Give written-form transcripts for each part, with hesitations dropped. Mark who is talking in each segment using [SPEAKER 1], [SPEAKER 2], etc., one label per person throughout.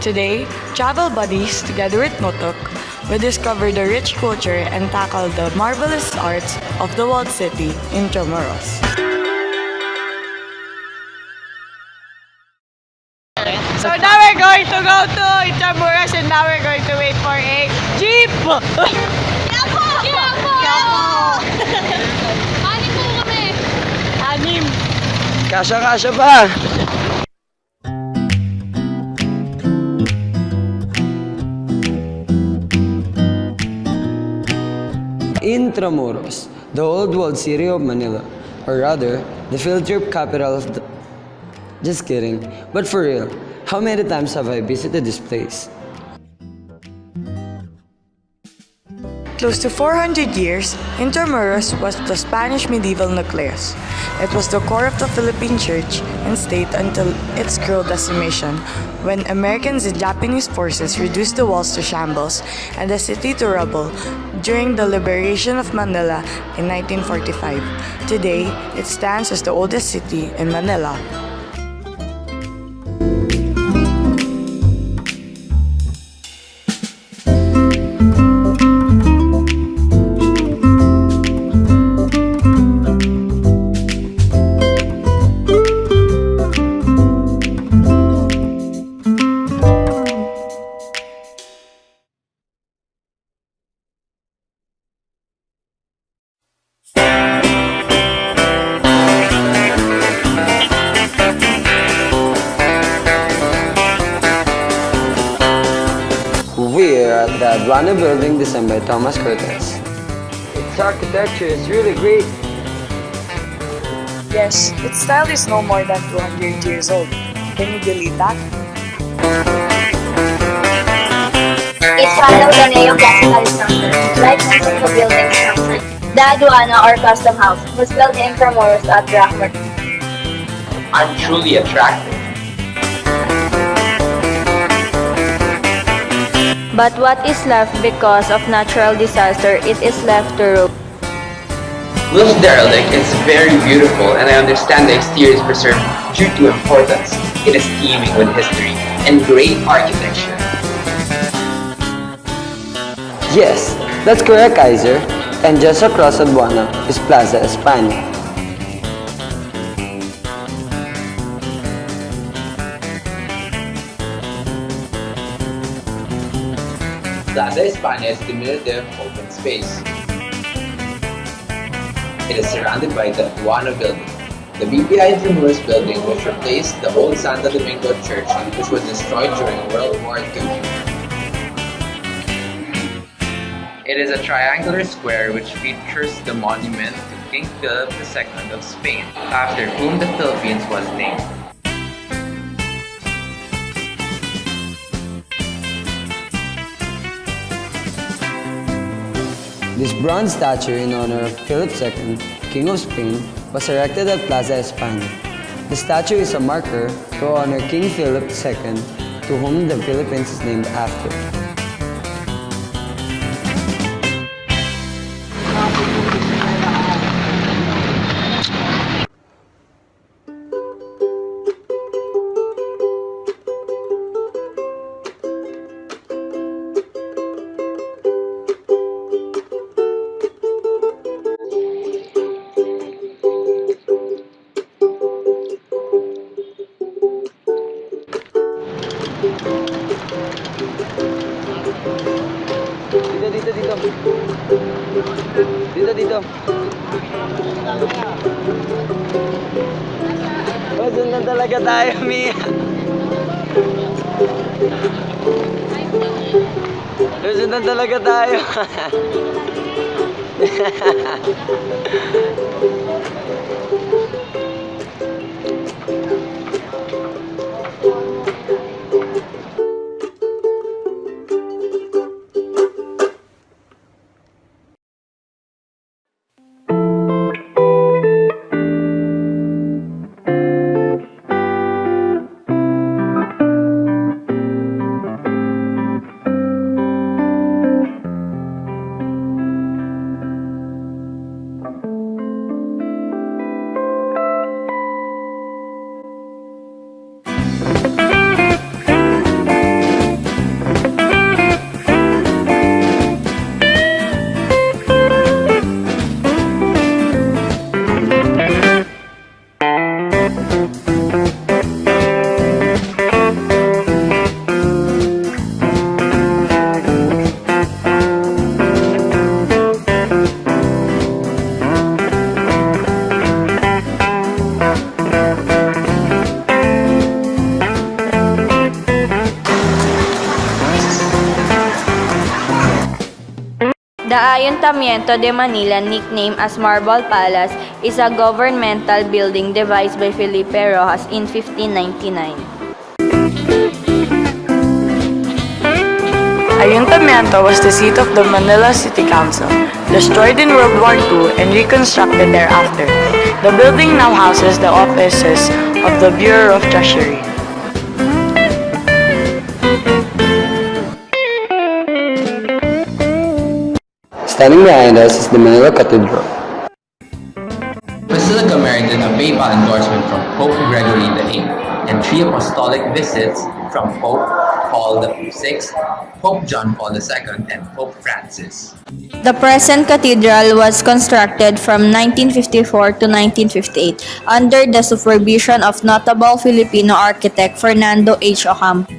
[SPEAKER 1] Today, travel buddies, together with Motok, will discover the rich culture and tackle the marvelous arts of the walled city, Intramuros. So now we're going to go to Intramuros and now we're going to wait for a jeep!
[SPEAKER 2] Yapo! Anim po kami.
[SPEAKER 1] Anim!
[SPEAKER 3] Kasya pa! Intramuros, the old walled city of Manila, or rather, the field trip capital of the... Just kidding, but for real, how many times have I visited this place?
[SPEAKER 1] Close to 400 years, Intramuros was the Spanish medieval nucleus. It was the core of the Philippine church and state until its cruel decimation, when Americans and Japanese forces reduced the walls to shambles and the city to rubble during the liberation of Manila in 1945. Today, it stands as the oldest city in Manila.
[SPEAKER 3] We're at the Aduana building designed by Thomas Cortez. Its architecture is really great.
[SPEAKER 1] Yes, its style is no more than 200 years old. Can you believe that?
[SPEAKER 2] It's follows the neoclassical structure, like most of the building structure. The Aduana or Custom House was built in Intramuros at Rockford.
[SPEAKER 4] I'm truly attracted.
[SPEAKER 5] But what is left because of natural disaster, it is left to ruin.
[SPEAKER 4] Wills derelict is very beautiful, and I understand the exterior is preserved due to importance. It is teeming with history and great architecture.
[SPEAKER 3] Yes, that's correct, Iezer. And just across Aduana is Plaza España.
[SPEAKER 4] Plaza España is diminutive open space. It is surrounded by the Aduana building. The BPI Intramuros building, which replaced the old Santo Domingo church, which was destroyed during World War II. It is a triangular square which features the monument to King Philip II of Spain, after whom the Philippines was named.
[SPEAKER 3] This bronze statue in honor of Philip II, King of Spain, was erected at Plaza España. The statue is a marker to honor King Philip II, to whom the Philippines is named after. Dito. Oh, dun na talaga tayo, Mia. Dun na talaga tayo.
[SPEAKER 5] The Ayuntamiento de Manila, nicknamed as Marble Palace, is a governmental building devised by Felipe Rojas in 1599.
[SPEAKER 1] Ayuntamiento was the seat of the Manila City Council, destroyed in World War II and reconstructed thereafter. The building now houses the offices of the Bureau of Treasury.
[SPEAKER 3] Standing behind us is the Manila Cathedral.
[SPEAKER 4] Basilica merited a papal endorsement from Pope Gregory VIII and 3 apostolic visits from Pope Paul VI, Pope John Paul II, and Pope Francis.
[SPEAKER 5] The present cathedral was constructed from 1954 to 1958 under the supervision of notable Filipino architect Fernando H. Ocampo.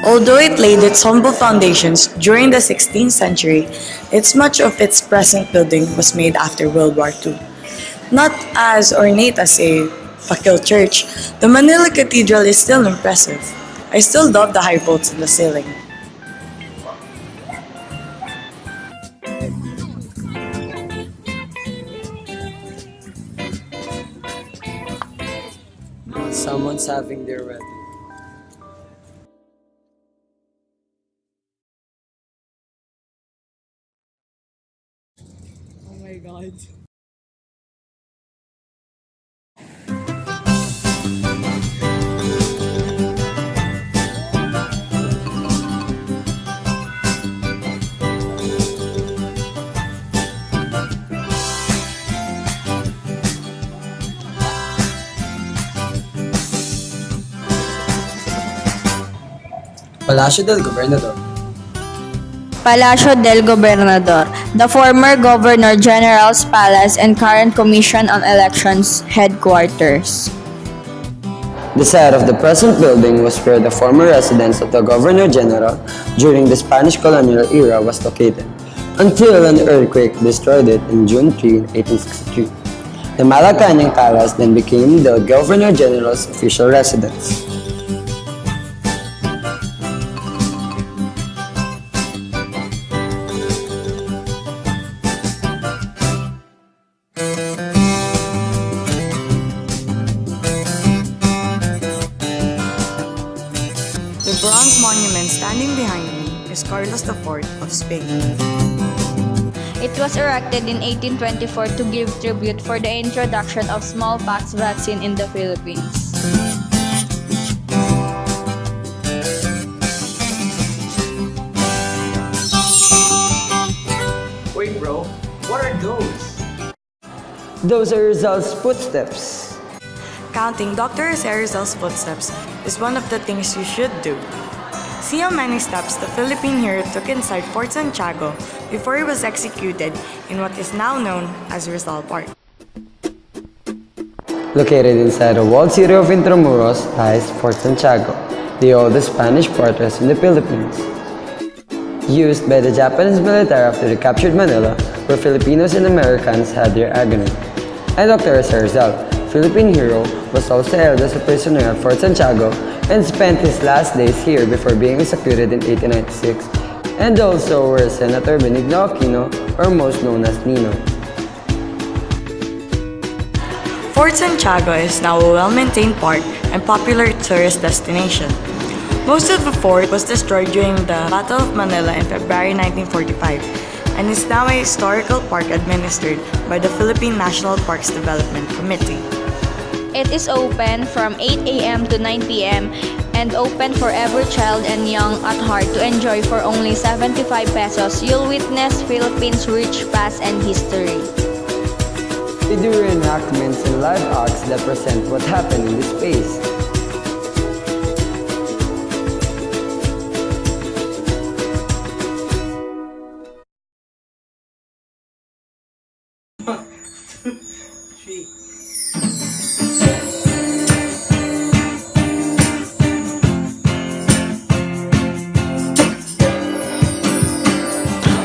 [SPEAKER 1] Although it laid its humble foundations during the 16th century, much of its present building was made after World War II. Not as ornate as a fakil church, the Manila Cathedral is still impressive. I still love the high vaults in the ceiling.
[SPEAKER 3] Someone's having their wedding.
[SPEAKER 1] Oh my god.
[SPEAKER 3] Palacio del Gobernador.
[SPEAKER 5] Palacio del Gobernador, the former Governor General's Palace and current Commission on Elections headquarters.
[SPEAKER 3] The site of the present building was where the former residence of the Governor General during the Spanish colonial era was located, until an earthquake destroyed it in June 3, 1863. The Malacanang Palace then became the Governor General's official residence.
[SPEAKER 1] The bronze monument standing behind me is Carlos IV of Spain.
[SPEAKER 5] It was erected in 1824 to give tribute for the introduction of smallpox vaccine in the Philippines.
[SPEAKER 4] Wait, bro, what are those?
[SPEAKER 3] Those are Rizal's footsteps.
[SPEAKER 1] Counting Dr. Rizal's footsteps is one of the things you should do. See how many steps the Philippine hero took inside Fort Santiago before he was executed in what is now known as Rizal Park.
[SPEAKER 3] Located inside the walled city of Intramuros lies Fort Santiago, the oldest Spanish fortress in the Philippines. Used by the Japanese military after they captured Manila, where Filipinos and Americans had their agony. And Dr. Rizal, Philippine hero, was also held as a prisoner at Fort Santiago and spent his last days here before being executed in 1896, and also where Senator Benigno Aquino, or most known as Nino.
[SPEAKER 1] Fort Santiago is now a well-maintained park and popular tourist destination. Most of the fort was destroyed during the Battle of Manila in February 1945 and is now a historical park administered by the Philippine National Parks Development Committee.
[SPEAKER 5] It is open from 8 a.m. to 9 p.m. and open for every child and young at heart to enjoy for only 75 pesos. You'll witness Philippines' rich past and history.
[SPEAKER 3] They do reenactments and live acts that present what happened in this space.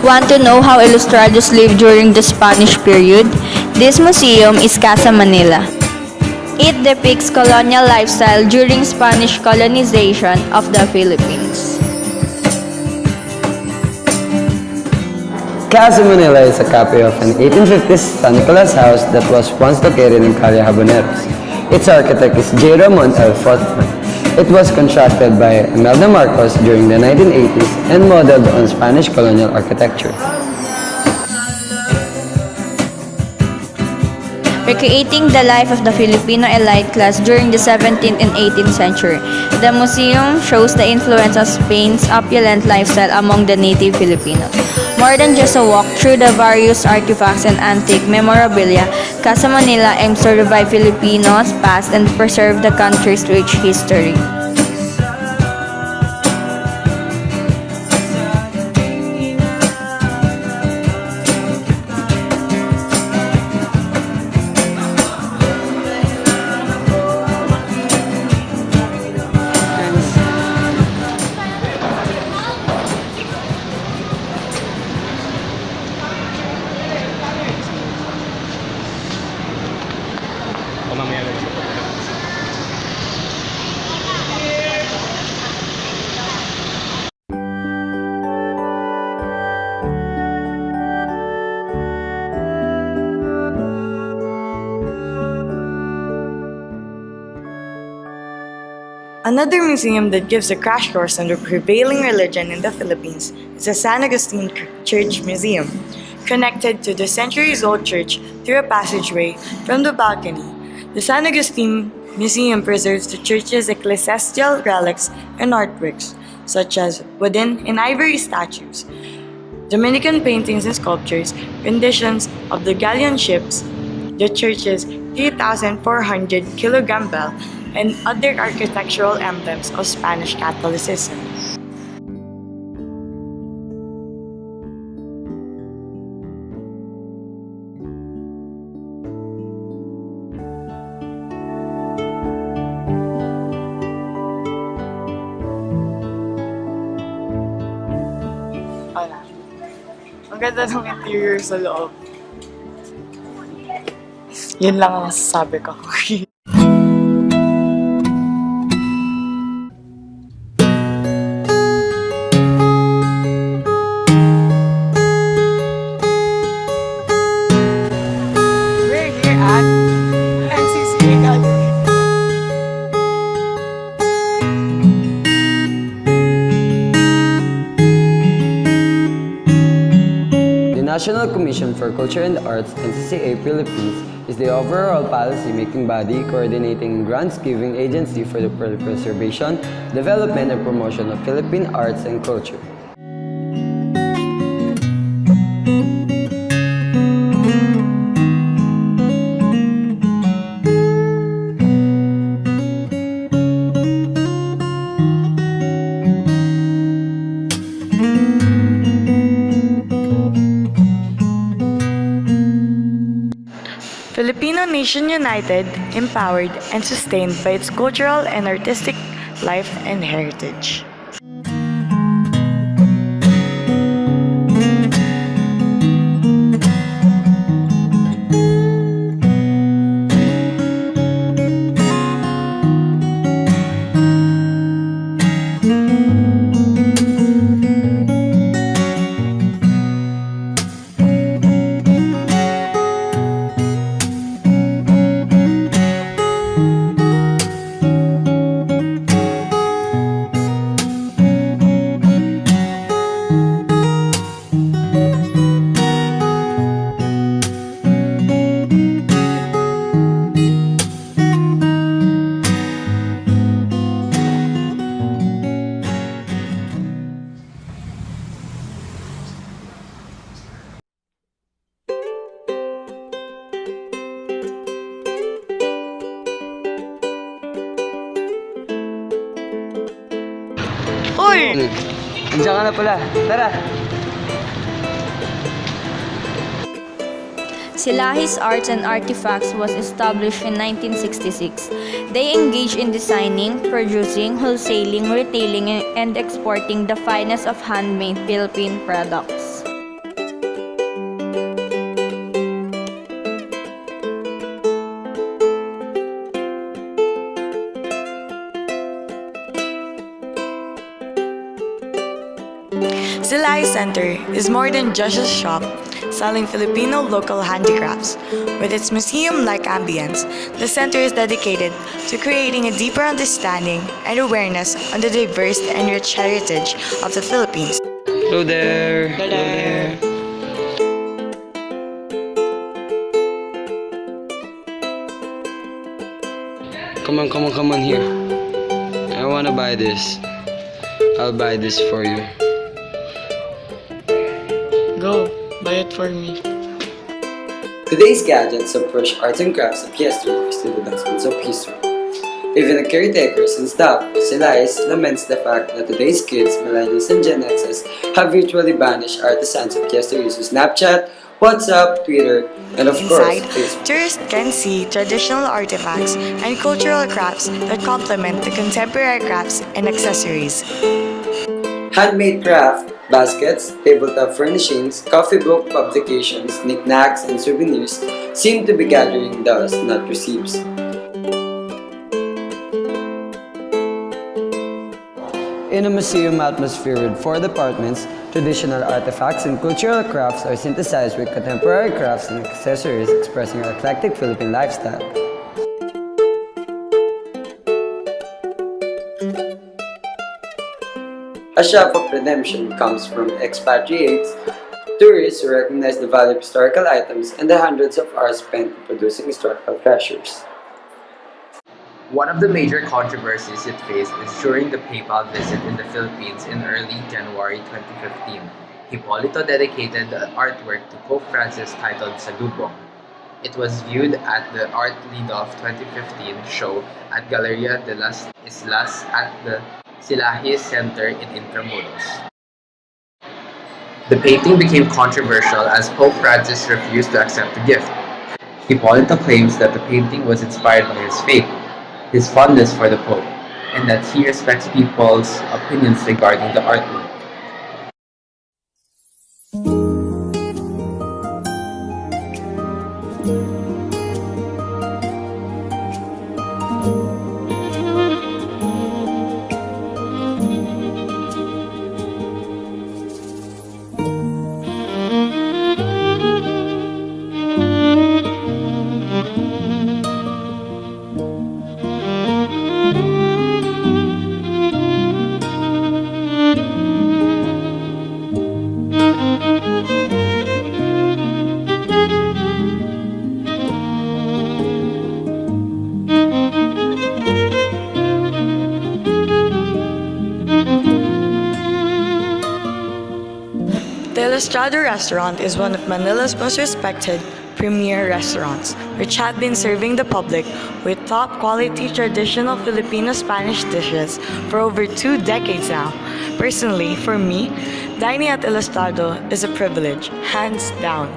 [SPEAKER 5] Want to know how Ilustrados lived during the Spanish period? This museum is Casa Manila. It depicts colonial lifestyle during Spanish colonization of the Philippines.
[SPEAKER 3] Casa Manila is a copy of an 1850s San Nicolas house that was once located in Calle Habaneros. Its architect is J. Ramon L. Fortman. It was constructed by Imelda Marcos during the 1980s and modeled on Spanish colonial architecture.
[SPEAKER 5] Recreating the life of the Filipino elite class during the 17th and 18th century. The museum shows the influence of Spain's opulent lifestyle among the native Filipinos. More than just a walk through the various artifacts and antique memorabilia, Casa Manila aims to revive Filipinos' past and preserve the country's rich history.
[SPEAKER 1] Another museum that gives a crash course on the prevailing religion in the Philippines is the San Agustin Church Museum. Connected to the centuries-old church through a passageway from the balcony, the San Agustin Museum preserves the church's ecclesiastical relics and artworks, such as wooden and ivory statues, Dominican paintings and sculptures, renditions of the galleon ships, the church's 3,400-kilogram bell, and other architectural emblems of Spanish Catholicism. Wala. Ang ganda ng interior sa loob. Yun lang ang masasabi ko. We're here at NCCA Gallery.
[SPEAKER 3] The National Commission for Culture and Arts, NCCA Philippines, is the overall policy-making body coordinating grants-giving agency for the preservation, development, and promotion of Philippine arts and culture.
[SPEAKER 1] Filipino nation united, empowered, and sustained by its cultural and artistic life and heritage. Uy!
[SPEAKER 3] Andiyan ka na pala. Tara!
[SPEAKER 5] Silahis Arts and Artifacts was established in 1966. They engage in designing, producing, wholesaling, retailing, and exporting the finest of handmade Philippine products.
[SPEAKER 1] Dulay Center is more than just a shop selling Filipino local handicrafts. With its museum-like ambience, the center is dedicated to creating a deeper understanding and awareness on the diverse and rich heritage of the Philippines.
[SPEAKER 3] Hello there. Hello there. Come on here. I wanna buy this. I'll buy this for you.
[SPEAKER 1] Go, buy it for me.
[SPEAKER 3] Today's gadgets approach arts and crafts of yesteryears to the advancements of history. Even the caretakers and staff of Silais laments the fact that today's kids, millennials and Gen Xs, have virtually banished artisans of yesteryears to Snapchat, WhatsApp, Twitter, and of course,
[SPEAKER 1] Inside,
[SPEAKER 3] Facebook.
[SPEAKER 1] tourists can see traditional artifacts and cultural crafts that complement the contemporary crafts and accessories.
[SPEAKER 3] Handmade craft, baskets, tabletop furnishings, coffee book publications, knickknacks, and souvenirs seem to be gathering dust, not receipts. In a museum atmosphere with 4 departments, traditional artifacts and cultural crafts are synthesized with contemporary crafts and accessories expressing our eclectic Philippine lifestyle. A shop of redemption comes from expatriates, tourists who recognize the value of historical items and the hundreds of hours spent in producing historical treasures.
[SPEAKER 4] One of the major controversies it faced is during the papal visit in the Philippines in early January 2015. Hipólito dedicated the artwork to Pope Francis titled Salubong. It was viewed at the Art Lead-Off 2015 show at Galeria de las Islas at the Silahis Center in Intramuros. The painting became controversial as Pope Francis refused to accept the gift. Hipólito claims that the painting was inspired by his faith, his fondness for the Pope, and that he respects people's opinions regarding the artwork.
[SPEAKER 1] The Ilustrado restaurant is one of Manila's most respected premier restaurants, which have been serving the public with top-quality traditional Filipino Spanish dishes for over 2 decades now. Personally, for me, dining at Ilustrado is a privilege, hands down.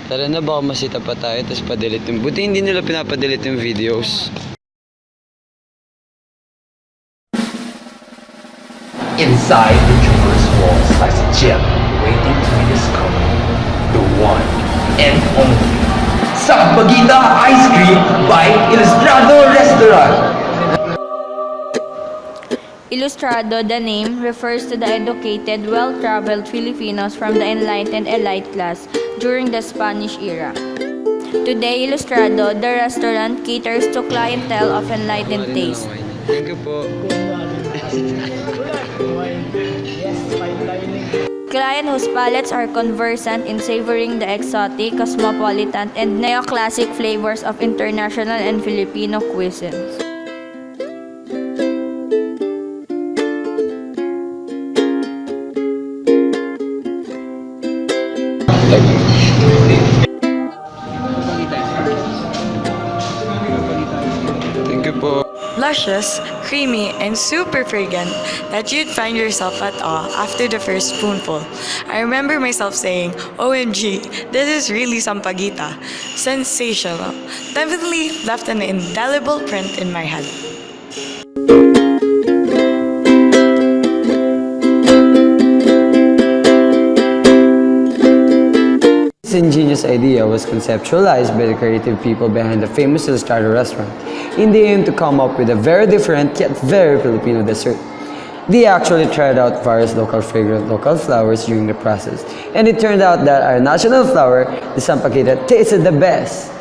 [SPEAKER 3] Tara na, baka masita pa tayo tapos pa-delete yung... Buti hindi nila pinapadelete yung videos.
[SPEAKER 4] Inside the jeweler's walls lies a gem waiting to be discovered. The one and only Sampaguita Ice Cream by Ilustrado Restaurant.
[SPEAKER 5] Ilustrado, the name, refers to the educated, well-traveled Filipinos from the enlightened elite class during the Spanish era. Today, Ilustrado, the restaurant caters to clientele of enlightened taste.
[SPEAKER 3] Thank you po.
[SPEAKER 5] Client whose palates are conversant in savoring the exotic, cosmopolitan, and neoclassic flavors of international and Filipino cuisines.
[SPEAKER 3] Thank you po.
[SPEAKER 1] Luscious, creamy, and super fragrant that you'd find yourself at awe after the first spoonful. I remember myself saying, OMG, this is really sampaguita. Sensational. Definitely left an indelible print in my head.
[SPEAKER 3] This ingenious idea was conceptualized by the creative people behind the famous El Starter restaurant in the aim to come up with a very different yet very Filipino dessert. They actually tried out various local fragrant local flowers during the process, and it turned out that our national flower, the sampaguita, tasted the best.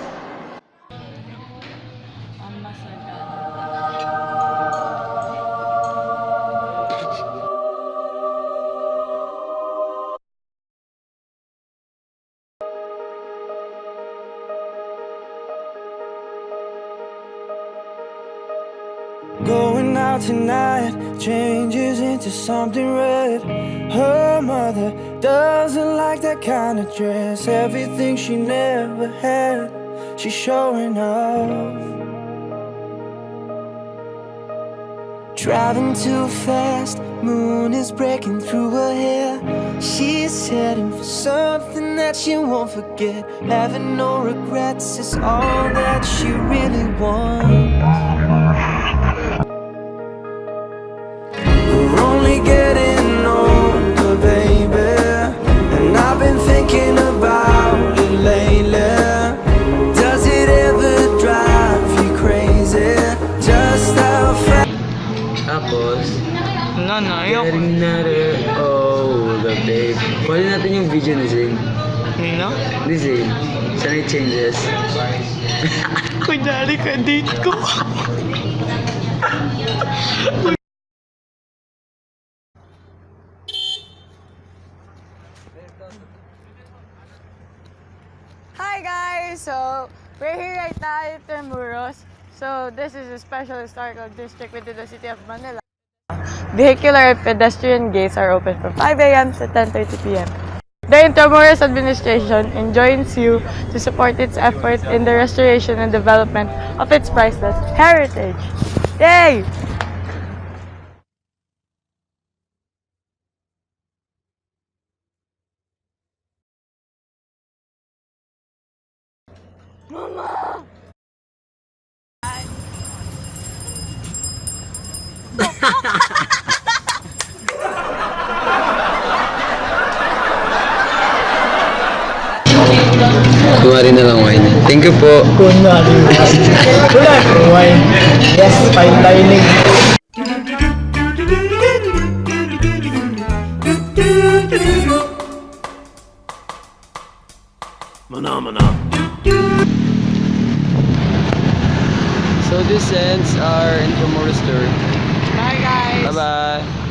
[SPEAKER 6] Going out tonight changes into something red. Her mother doesn't like that kind of dress. Everything she never had, she's showing off. Driving too fast, moon is breaking through her hair. She's heading for something that she won't forget. Having no regrets is all that she really wants. We're only getting older, baby, and I've been thinking about it lately. Does it ever drive you crazy? Just how fast?
[SPEAKER 3] Tapos,
[SPEAKER 1] No, ayoko.
[SPEAKER 3] getting better, oh, the babe. Kunin natin yung video ni Zane.
[SPEAKER 1] No?
[SPEAKER 3] Ni Zane. Sana it changes.
[SPEAKER 1] Kunyari ka date ko. Hi guys! So, we're here right now at Intramuros. So, this is a special historical district within the city of Manila. Vehicular and pedestrian gates are open from 5 a.m. to 10:30 p.m. The Intramuros administration enjoins you to support its effort in the restoration and development of its priceless heritage. Yay!
[SPEAKER 3] Kunwari na lang wine. Thank you po.
[SPEAKER 7] Kunwari. Wine. Yes, fine dining.
[SPEAKER 3] So this ends our Intramuros tour.
[SPEAKER 1] Bye guys!
[SPEAKER 3] Bye-bye.